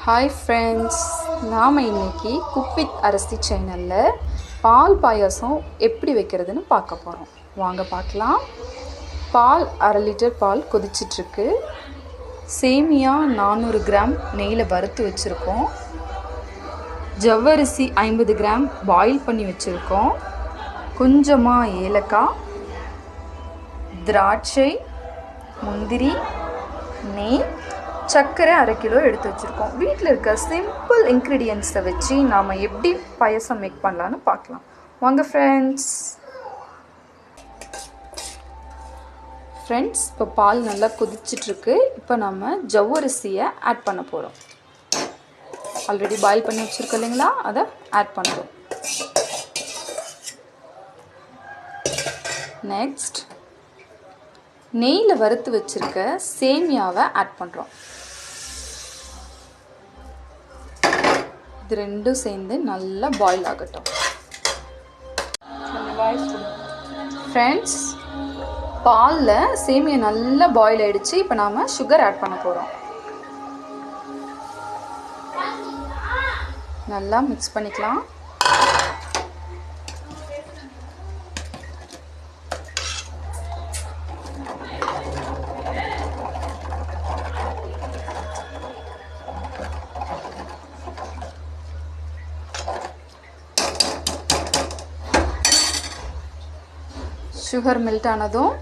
Hi friends, நாம் இன்றைக்கி cook with அரசி சேனலில் பால் பாயாசம் எப்படி வைக்கிறதுன்னு பார்க்க போகிறோம். வாங்க பார்க்கலாம். பால் 1/2 லிட்டர் பால் கொதிச்சிட்ருக்கு. சேமியா 400 கிராம் நெய்யில் வறுத்து வச்சுருக்கோம். ஜவ்வரிசி 50 கிராம் பாயில் பண்ணி வச்சுருக்கோம். கொஞ்சமாக ஏலக்காய், திராட்சை, முந்திரி, நெய், சர்க்கரை 1/2 கிலோ எடுத்து வச்சுருக்கோம். வீட்டில் இருக்க சிம்பிள் இன்க்ரீடியன்ட்ஸை வச்சு நாம் எப்படி பாயசம் மேக் பண்ணலான்னு பார்க்கலாம். வாங்க ஃப்ரெண்ட்ஸ். இப்போ பால் நல்லா கொதிச்சிட்ருக்கு. இப்போ நம்ம ஜவ்வரிசியை ஆட் பண்ண போகிறோம். ஆல்ரெடி பாயில் பண்ணி வச்சுருக்கோம் இல்லைங்களா, அதை ஆட் பண்ணுறோம். நெக்ஸ்ட் நெய்யில் வறுத்து வச்சுருக்க சேமியாவை ஆட் பண்ணுறோம். இது ரெண்டும் சேர்ந்து நல்லா பாயில் ஆகட்டும். ஃப்ரெண்ட்ஸ், பாலில் சேமியா நல்லா பாயில் ஆகிடுச்சு. இப்போ நாம் சுகர் ஆட் பண்ண போகிறோம். நல்லா மிக்ஸ் பண்ணிக்கலாம். சுகர் மெல்ட் ஆனதும்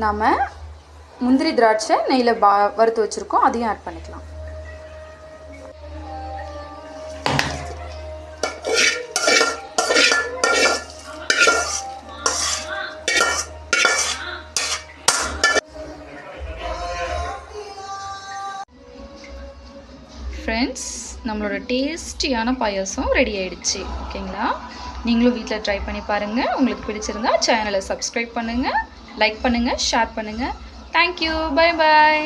நாம் முந்திரி திராட்சை நெய்யில் வறுத்து வச்சுருக்கோம், அதையும் ஆட் பண்ணிக்கலாம். ஃப்ரெண்ட்ஸ், நம்மளோட டேஸ்டியான பாயாசம் ரெடி ஆயிடுச்சு. ஓகேங்களா? நீங்களும் வீட்டில் ட்ரை பண்ணி பாருங்கள். உங்களுக்கு பிடிச்சிருந்தா சேனலை சப்ஸ்கிரைப் பண்ணுங்கள், லைக் பண்ணுங்கள், ஷேர் பண்ணுங்கள். தேங்க்யூ. Bye bye.